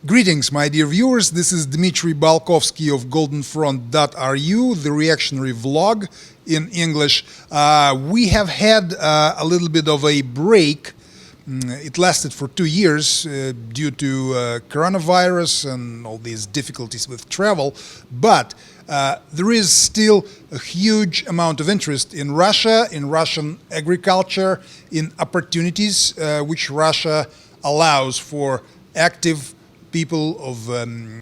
Greetings, my dear viewers. This is Dmitriy Balkovskiy of goldenfront.ru, the reactionary vlog in English. We have had a little bit of a break. It lasted for 2 years due to coronavirus and all these difficulties with travel. But there is still a huge amount of interest in Russia, in Russian agriculture, in opportunities which Russia allows for active people of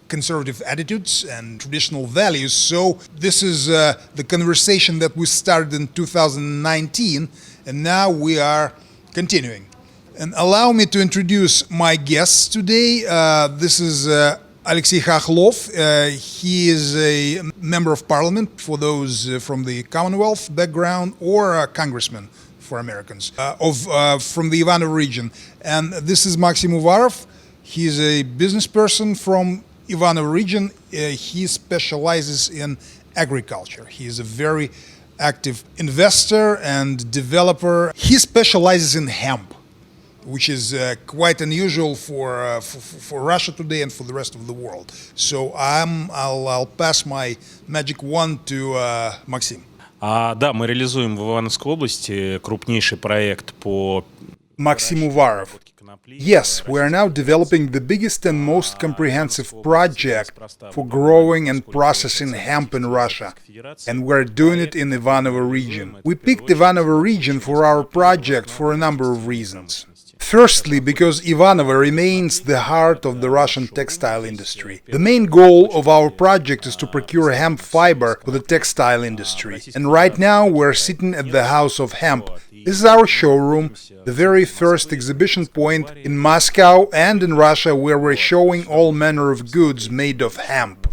conservative attitudes and traditional values. So this is the conversation that we started in 2019, and now we are continuing. And allow me to introduce my guests today. This is Aleksei Khohlov. He is a member of parliament for those from the Commonwealth background, or a congressman for Americans from the Ivanovo region. And this is Maksim Uvarov. He is a business person from Ivanovo region. He specializes in agriculture. He is a very active investor and developer. He specializes in hemp, which is quite unusual for Russia today and for the rest of the world. So I'll pass my magic wand to Maksim. Да, мы реализуем в Ивановской области крупнейший проект по Maksim Uvarov. Yes, we are now developing the biggest and most comprehensive project for growing and processing hemp in Russia, and we're doing it in Ivanovo region. We picked Ivanovo region for our project for a number of reasons. Firstly, because Ivanovo remains the heart of the Russian textile industry. The main goal of our project is to procure hemp fiber for the textile industry, and right now we're sitting at the House of Hemp. This is our showroom, the very first exhibition point in Moscow and in Russia, where we're showing all manner of goods made of hemp.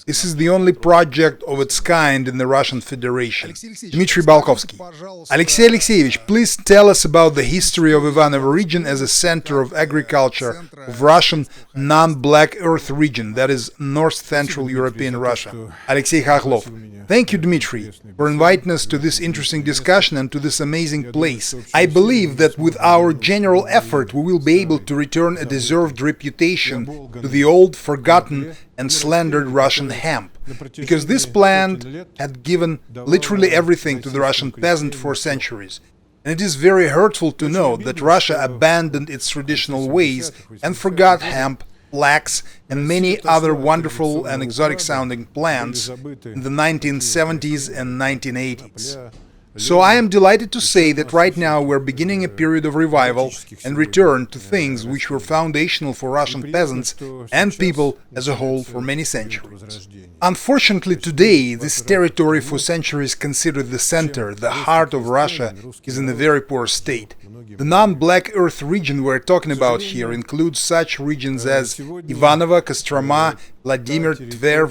This is the only project of its kind in the Russian Federation. Dmitriy Balkovskiy. Aleksei Alekseevich, please tell us about the history of Ivanovo region as a center of agriculture of Russian non-Black Earth region, that is North Central European Russia. Aleksei Khohlov. Thank you, Dmitry, for inviting us to this interesting discussion and to this amazing place. I believe that with our general effort we will be able to return a deserved reputation to the old, forgotten and slandered Russian hemp, because this plant had given literally everything to the Russian peasant for centuries. And it is very hurtful to know that Russia abandoned its traditional ways and forgot hemp, flax and many other wonderful and exotic-sounding plants in the 1970s and 1980s. So I am delighted to say that right now we're beginning a period of revival and return to things which were foundational for Russian peasants and people as a whole for many centuries. Unfortunately today, this territory for centuries considered the center, the heart of Russia, is in a very poor state. The non-Black Earth region we're talking about here includes such regions as Ivanovo, Kostroma, Vladimir, Tver,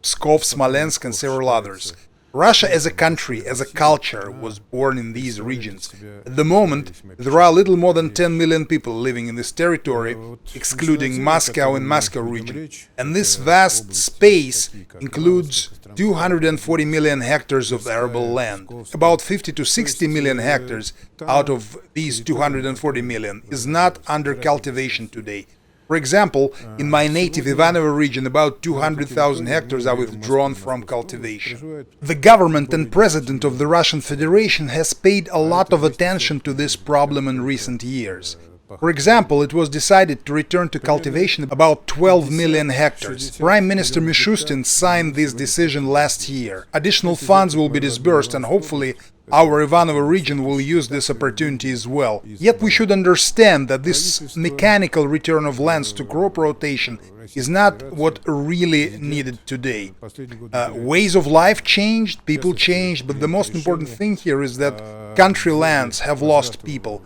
Pskov, Smolensk and several others. Russia as a country, as a culture, was born in these regions. At the moment, there are a little more than 10 million people living in this territory, excluding Moscow and Moscow region. And this vast space includes 240 million hectares of arable land. About 50 to 60 million hectares out of these 240 million is not under cultivation today. For example, in my native Ivanovo region, about 200,000 hectares are withdrawn from cultivation. The government and president of the Russian Federation has paid a lot of attention to this problem in recent years. For example, it was decided to return to cultivation about 12 million hectares. Prime Minister Mishustin signed this decision last year. Additional funds will be disbursed and hopefully our Ivanovo region will use this opportunity as well. Yet we should understand that this mechanical return of lands to crop rotation is not what really needed today. Ways of life changed, people changed, but the most important thing here is that country lands have lost people.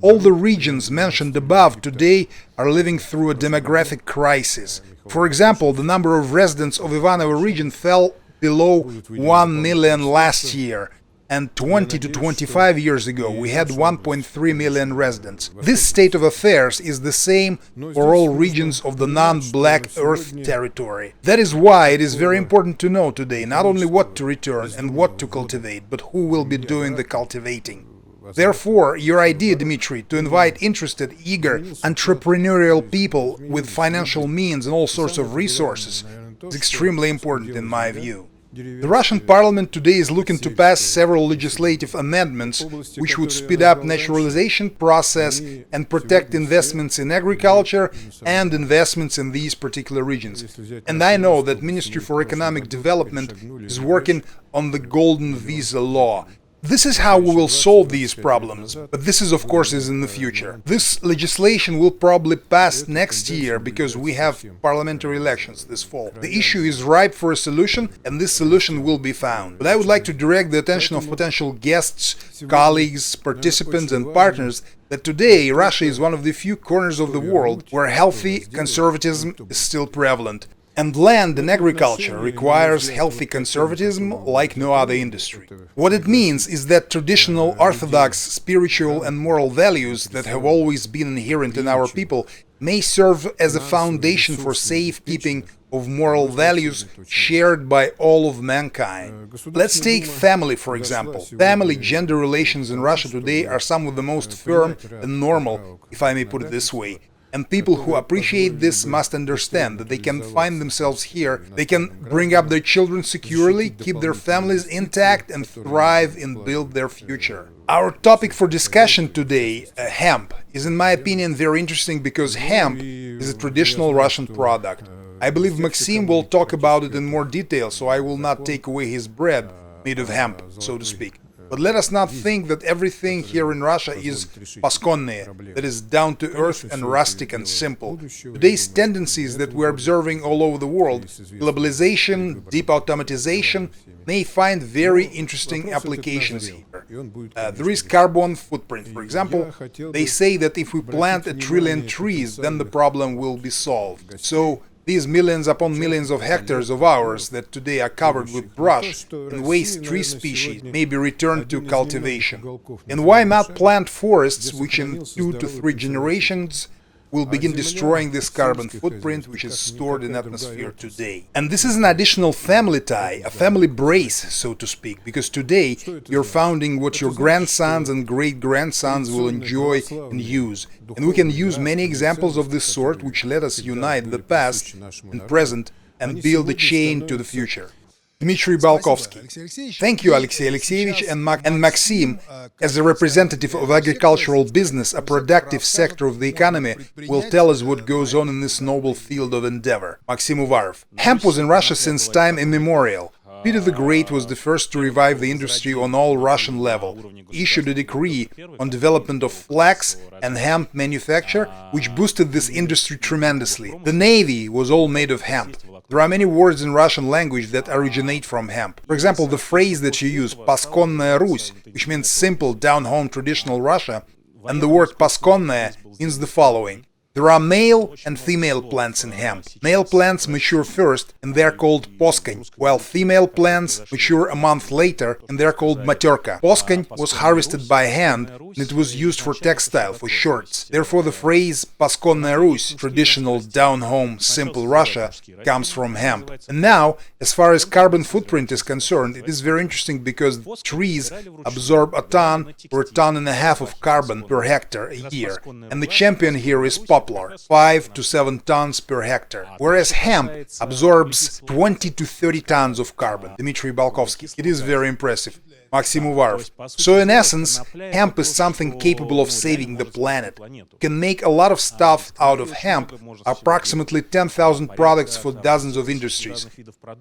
All the regions mentioned above today are living through a demographic crisis. For example, the number of residents of Ivanovo region fell below 1 million last year. And 20 to 25 years ago we had 1.3 million residents. This state of affairs is the same for all regions of the non-Black Earth territory. That is why it is very important to know today not only what to return and what to cultivate, but who will be doing the cultivating. Therefore, your idea, Dmitry, to invite interested, eager, entrepreneurial people with financial means and all sorts of resources is extremely important in my view. The Russian parliament today is looking to pass several legislative amendments which would speed up naturalization process and protect investments in agriculture and investments in these particular regions. And I know that Ministry for Economic Development is working on the golden visa law. This is how we will solve these problems, but this is of course in the future. This legislation will probably pass next year because we have parliamentary elections this fall. The issue is ripe for a solution and this solution will be found. But I would like to direct the attention of potential guests, colleagues, participants and partners that today Russia is one of the few corners of the world where healthy conservatism is still prevalent. And land and agriculture requires healthy conservatism like no other industry. What it means is that traditional orthodox spiritual and moral values that have always been inherent in our people may serve as a foundation for safekeeping of moral values shared by all of mankind. Let's take family, for example. Family gender relations in Russia today are some of the most firm and normal, if I may put it this way. And people who appreciate this must understand that they can find themselves here, they can bring up their children securely, keep their families intact and thrive and build their future. Our topic for discussion today, hemp, is in my opinion very interesting because hemp is a traditional Russian product. I believe Maxim will talk about it in more detail, so I will not take away his bread made of hemp, so to speak. But let us not think that everything here in Russia is paskonne, that is down to earth and rustic and simple. Today's tendencies that we're observing all over the world, globalization, deep automatization, may find very interesting applications here. There is carbon footprint, for example. They say that if we plant 1 trillion trees, then the problem will be solved. So these millions upon millions of hectares of ours that today are covered with brush and waste tree species may be returned to cultivation. And why not plant forests which in 2 to 3 generations will begin destroying this carbon footprint which is stored in atmosphere today. And this is an additional family tie, a family brace, so to speak, because today you're founding what your grandsons and great-grandsons will enjoy and use. And we can use many examples of this sort which let us unite the past and present and build a chain to the future. Dmitriy Balkovskiy. Thank you, Aleksei Alekseevich and Maxim, as a representative of agricultural business, a productive sector of the economy, will tell us what goes on in this noble field of endeavor. Maksim Uvarov. Hemp was in Russia since time immemorial. Peter the Great was the first to revive the industry on all Russian level. He issued a decree on development of flax and hemp manufacture, which boosted this industry tremendously. The navy was all made of hemp. There are many words in Russian language that originate from hemp. For example, the phrase that you use, "Paskonnaya Rus," which means simple, down-home, traditional Russia, and the word "paskonnaya" means the following. There are male and female plants in hemp. Male plants mature first, and they are called poskony, while female plants mature a month later, and they are called materka. Poskony was harvested by hand, and it was used for textile, for shirts. Therefore, the phrase "Paskonnaya Rus," traditional, down-home, simple Russia, comes from hemp. And now, as far as carbon footprint is concerned, it is very interesting because trees absorb a ton or 1.5 tons of carbon per hectare a year, and the champion here is poplar, 5 to 7 tons per hectare, whereas hemp absorbs 20 to 30 tons of carbon. Dmitriy Balkovskiy. It is very impressive. Maksim Uvarov. So in essence, hemp is something capable of saving the planet. You can make a lot of stuff out of hemp, approximately 10,000 products for dozens of industries.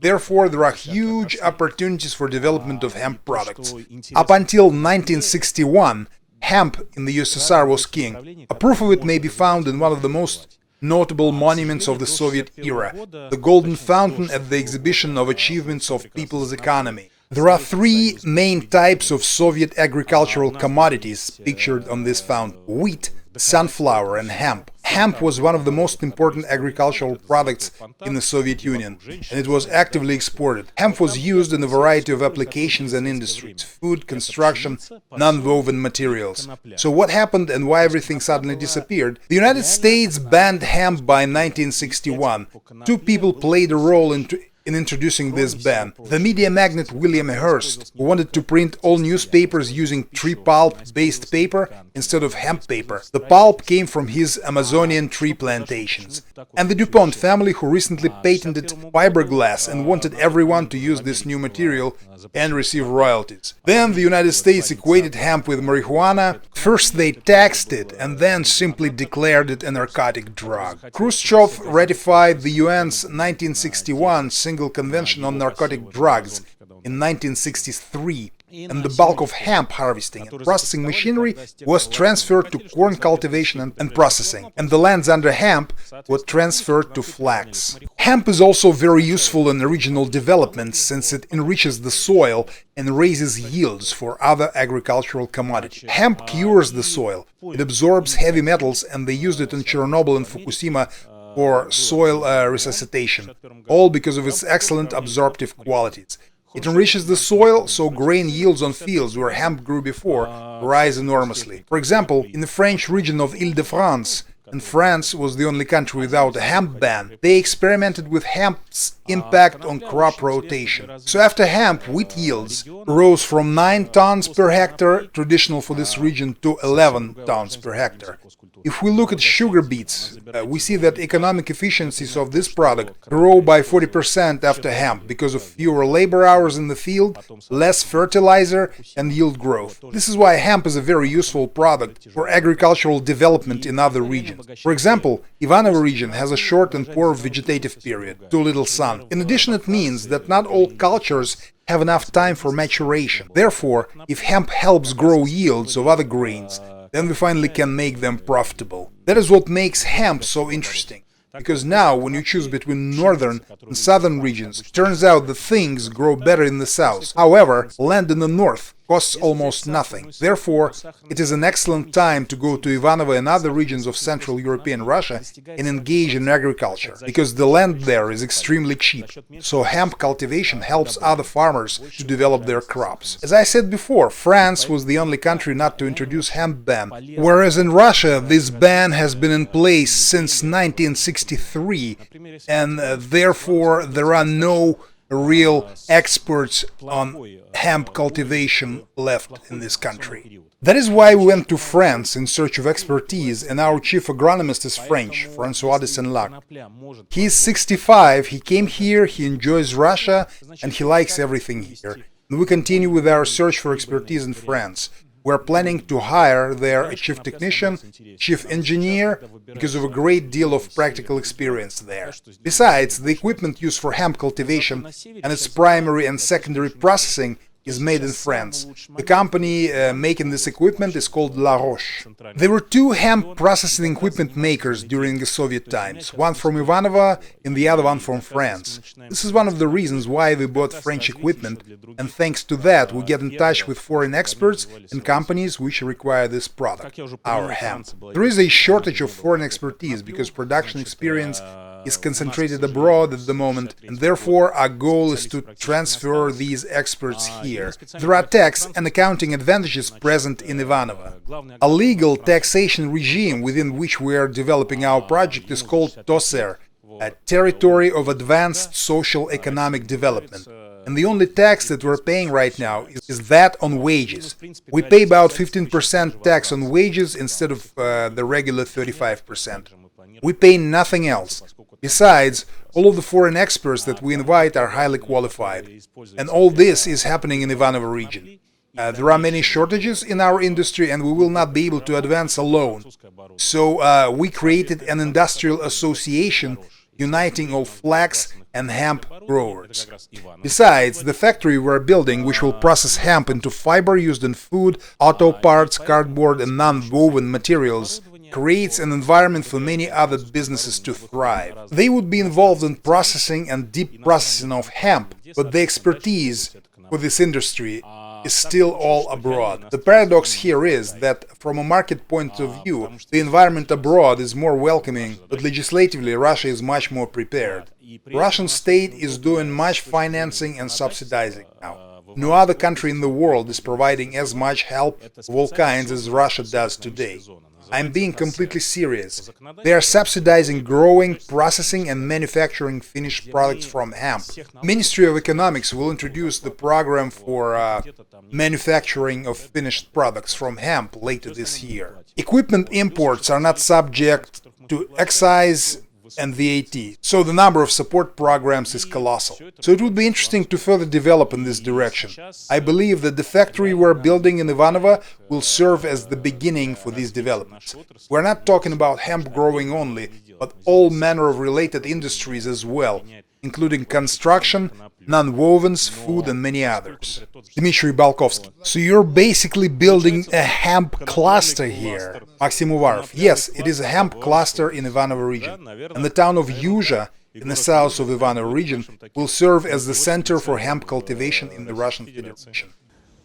Therefore, there are huge opportunities for development of hemp products. Up until 1961, hemp in the USSR was king. A proof of it may be found in one of the most notable monuments of the Soviet era, the Golden Fountain at the Exhibition of Achievements of People's Economy. There are 3 main types of Soviet agricultural commodities pictured on this fountain: wheat, sunflower and hemp. Hemp was one of the most important agricultural products in the Soviet Union, and it was actively exported. Hemp was used in a variety of applications and industries: food, construction, non-woven materials. So what happened and why everything suddenly disappeared? The United States banned hemp by 1961. 2 people played a role in introducing this ban. The media magnate William Hearst, who wanted to print all newspapers using tree pulp-based paper instead of hemp paper. The pulp came from his Amazonian tree plantations. And the DuPont family, who recently patented fiberglass and wanted everyone to use this new material and receive royalties. Then the United States equated hemp with marijuana. First they taxed it and then simply declared it a narcotic drug. Khrushchev ratified the UN's 1961 Single Convention on Narcotic Drugs in 1963, and the bulk of hemp harvesting and processing machinery was transferred to corn cultivation and processing, and the lands under hemp were transferred to flax. Hemp is also very useful in regional development since it enriches the soil and raises yields for other agricultural commodities. Hemp cures the soil, it absorbs heavy metals, and they used it in Chernobyl and Fukushima for soil resuscitation, all because of its excellent absorptive qualities. It enriches the soil, so grain yields on fields where hemp grew before rise enormously. For example, in the French region of Île-de-France, and France was the only country without a hemp ban, they experimented with hemp's impact on crop rotation. So after hemp, wheat yields rose from 9 tons per hectare, traditional for this region, to 11 tons per hectare. If we look at sugar beets, we see that economic efficiencies of this product grow by 40% after hemp because of fewer labor hours in the field, less fertilizer, and yield growth. This is why hemp is a very useful product for agricultural development in other regions. For example, Ivanovo region has a short and poor vegetative period, too little sun. In addition, it means that not all cultures have enough time for maturation. Therefore, if hemp helps grow yields of other grains, then we finally can make them profitable. That is what makes hemp so interesting. Because now, when you choose between northern and southern regions, it turns out that things grow better in the south. However, land in the north costs almost nothing. Therefore, it is an excellent time to go to Ivanovo and other regions of Central European Russia and engage in agriculture, because the land there is extremely cheap. So hemp cultivation helps other farmers to develop their crops. As I said before, France was the only country not to introduce hemp ban, whereas in Russia this ban has been in place since 1963, and therefore there are no real experts on hemp cultivation left in this country. That is why we went to France in search of expertise, and our chief agronomist is French, François de Senlac. He is 65, he came here, he enjoys Russia, and he likes everything here. And we continue with our search for expertise in France. We're planning to hire there a chief technician, chief engineer, because of a great deal of practical experience there. Besides, the equipment used for hemp cultivation and its primary and secondary processing is made in France. The company making this equipment is called La Roche. There were 2 hemp processing equipment makers during the Soviet times, one from Ivanovo and the other one from France. This is one of the reasons why we bought French equipment, and thanks to that we get in touch with foreign experts and companies which require this product, our hemp. There is a shortage of foreign expertise because production experience is concentrated abroad at the moment, and therefore our goal is to transfer these experts here. There are tax and accounting advantages present in Ivanovo. A legal taxation regime within which we are developing our project is called TOSER, a Territory of Advanced Social Economic Development. And the only tax that we're paying right now is that on wages. We pay about 15% tax on wages instead of the regular 35%. We pay nothing else. Besides, all of the foreign experts that we invite are highly qualified, and all this is happening in Ivanovo region. There are many shortages in our industry, and we will not be able to advance alone. So we created an industrial association uniting all flax and hemp growers. Besides, the factory we're building, which will process hemp into fiber used in food, auto parts, cardboard and non-woven materials, creates an environment for many other businesses to thrive. They would be involved in processing and deep processing of hemp, but the expertise for this industry is still all abroad. The paradox here is that, from a market point of view, the environment abroad is more welcoming, but legislatively Russia is much more prepared. The Russian state is doing much financing and subsidizing now. No other country in the world is providing as much help of all kinds as Russia does today. I'm being completely serious. They are subsidizing growing, processing and manufacturing finished products from hemp. Ministry of Economics will introduce the program for manufacturing of finished products from hemp later this year. Equipment imports are not subject to excise and VAT, so the number of support programs is colossal. So it would be interesting to further develop in this direction. I believe that the factory we're building in Ivanovo will serve as the beginning for these developments. We're not talking about hemp growing only, but all manner of related industries as well, including construction, nonwovens, food and many others. Dmitriy Balkovskiy. So you're basically building a hemp cluster here. Maksim Uvarov. Yes, it is a hemp cluster in Ivanovo region. And the town of Yuzha, in the south of Ivanovo region, will serve as the center for hemp cultivation in the Russian Federation.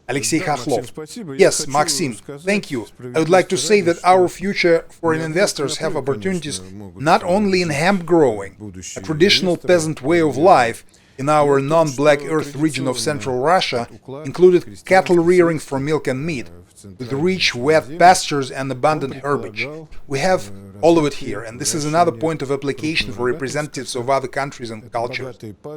Aleksei Khohlov. Yes, Maxim, thank you. I would like to say that our future foreign investors have opportunities not only in hemp growing, a traditional peasant way of life, in our non-Black Earth region of central Russia, included cattle rearing for milk and meat, with rich, wet pastures and abundant herbage. We have all of it here, and this is another point of application for representatives of other countries and cultures.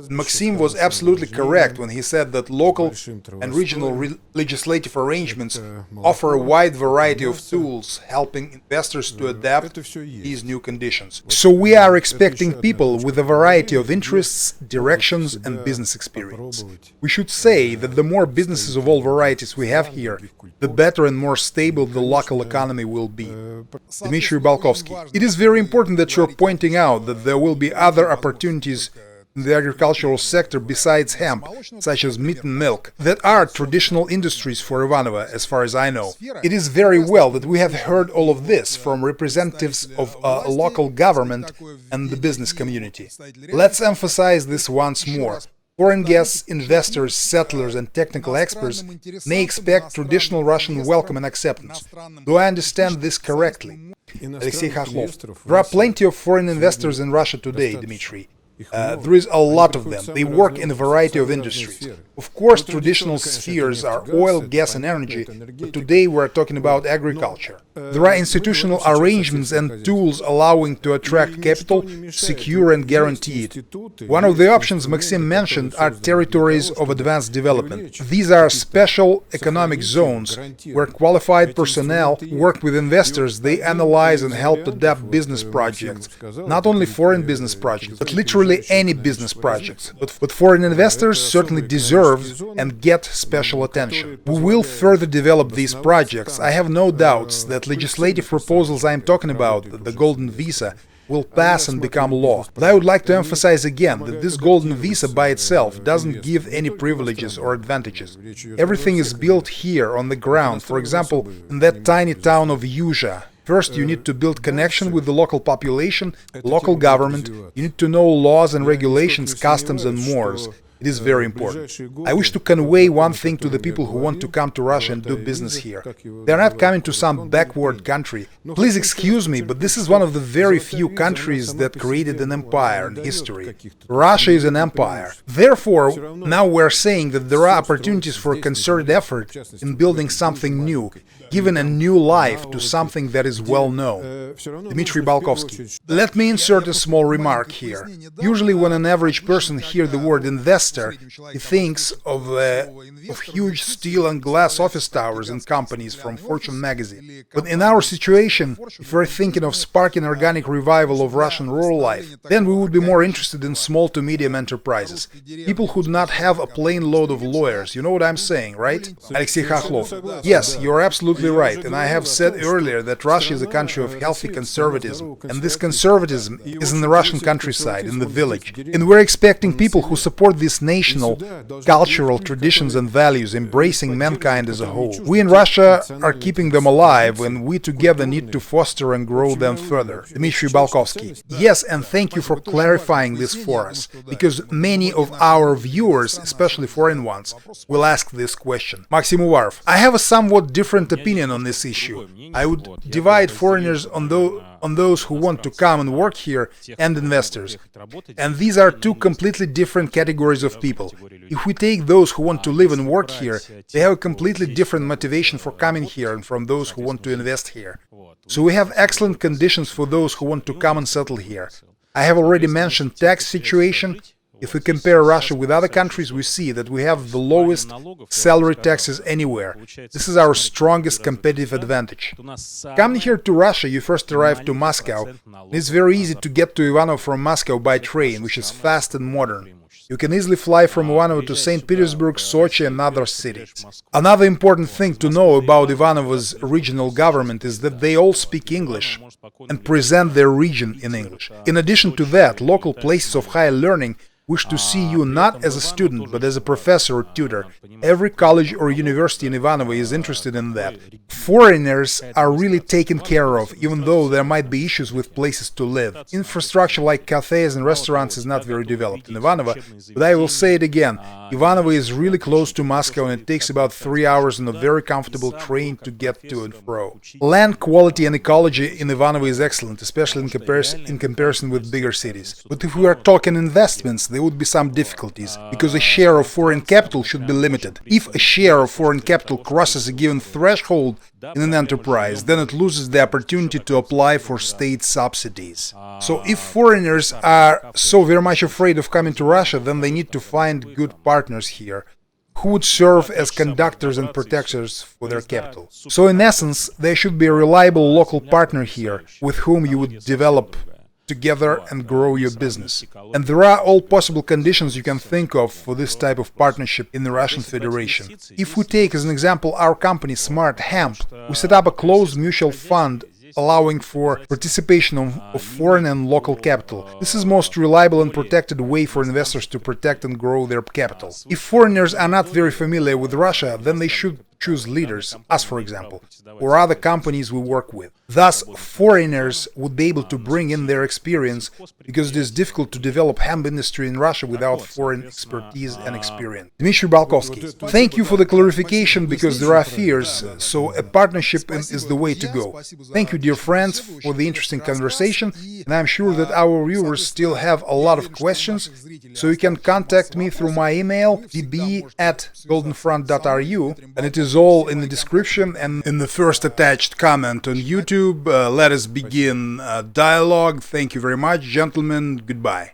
Maxim was absolutely correct when he said that local and regional legislative arrangements offer a wide variety of tools, helping investors to adapt to these new conditions. So we are expecting people with a variety of interests, directions and business experience. We should say that the more businesses of all varieties we have here, the better and more stable the local economy will be. Dmitriy Balkovskiy. It is very important that you're pointing out that there will be other opportunities in the agricultural sector besides hemp, such as meat and milk, that are traditional industries for Ivanovo, as far as I know. It is very well that we have heard all of this from representatives of local government and the business community. Let's emphasize this once more. Foreign guests, investors, settlers and technical experts may expect traditional Russian welcome and acceptance. Do I understand this correctly? Aleksei Khohlov. There are plenty of foreign investors in Russia today, Dmitry. There is a lot of them. They work in a variety of industries. Of course, traditional spheres are oil, gas and energy, but today we are talking about agriculture. There are institutional arrangements and tools allowing to attract capital, secure and guarantee it. One of the options Maxim mentioned are territories of advanced development. These are special economic zones where qualified personnel work with investors. They analyze and help adapt business projects, not only foreign business projects, but literally any business projects. But foreign investors certainly deserve and get special attention. We will further develop these projects. I have no doubts that legislative proposals I am talking about, the Golden Visa, will pass and become law. But I would like to emphasize again that this Golden Visa by itself doesn't give any privileges or advantages. Everything is built here on the ground, for example, in that tiny town of Yuzha. First, you need to build connection with the local population, local government, you need to know laws and regulations, customs and mores. It is very important. I wish to convey one thing to the people who want to come to Russia and do business here. They are not coming to some backward country. Please excuse me, but this is one of the very few countries that created an empire in history. Russia is an empire. Therefore, now we're saying that there are opportunities for a concerted effort in building something new, giving a new life to something that is well known. Dmitry Balkovskiy. Let me insert a small remark here. Usually when an average person hears the word investor, he thinks of huge steel and glass office towers and companies from Fortune magazine. But in our situation, if we're thinking of sparking organic revival of Russian rural life, then we would be more interested in small to medium enterprises. People who do not have a plane load of lawyers, you know what I'm saying, right? Aleksei Khohlov. Yes, you're absolutely right, and I have said earlier that Russia is a country of healthy conservatism, and this conservatism is in the Russian countryside, in the village. And we're expecting people who support these national, cultural traditions and values, embracing mankind as a whole. We in Russia are keeping them alive, and we together need to foster and grow them further. Dmitry Balkovskiy. Yes, and thank you for clarifying this for us, because many of our viewers, especially foreign ones, will ask this question. Maksim Uvarov. I have a somewhat different opinion on this issue. I would divide foreigners on those who want to come and work here and investors. And these are two completely different categories of people. If we take those who want to live and work here, they have a completely different motivation for coming here and from those who want to invest here. So we have excellent conditions for those who want to come and settle here. I have already mentioned tax situation. If we compare Russia with other countries, we see that we have the lowest salary taxes anywhere. This is our strongest competitive advantage. Coming here to Russia, you first arrive to Moscow. It's very easy to get to Ivanovo from Moscow by train, which is fast and modern. You can easily fly from Ivanovo to St. Petersburg, Sochi and other cities. Another important thing to know about Ivanovo's regional government is that they all speak English and present their region in English. In addition to that, local places of higher learning wish to see you not as a student, but as a professor or tutor. Every college or university in Ivanovo is interested in that. Foreigners are really taken care of, even though there might be issues with places to live. Infrastructure like cafes and restaurants is not very developed in Ivanovo, but I will say it again, Ivanovo is really close to Moscow and it takes about 3 hours on a very comfortable train to get to and fro. Land quality and ecology in Ivanovo is excellent, especially in comparison with bigger cities. But if we are talking investments, there would be some difficulties, because a share of foreign capital should be limited. If a share of foreign capital crosses a given threshold in an enterprise, then it loses the opportunity to apply for state subsidies. So if foreigners are so very much afraid of coming to Russia, then they need to find good partners here, who would serve as conductors and protectors for their capital. So in essence, there should be a reliable local partner here, with whom you would develop together and grow your business. And there are all possible conditions you can think of for this type of partnership in the Russian Federation. If we take as an example our company Smart Hemp, we set up a closed mutual fund allowing for participation of foreign and local capital. This is most reliable and protected way for investors to protect and grow their capital. If foreigners are not very familiar with Russia, then they should choose leaders, us for example, or other companies we work with. Thus, foreigners would be able to bring in their experience, because it is difficult to develop hemp industry in Russia without foreign expertise and experience. Dmitriy Balkovskiy, thank you for the clarification, because there are fears, so a partnership is the way to go. Thank you, dear friends, for the interesting conversation, and I'm sure that our viewers still have a lot of questions, so you can contact me through my email, db@goldenfront.ru, and it is all in the description and in the first attached comment on YouTube. Let us begin dialogue. Thank you very much, gentlemen. Goodbye.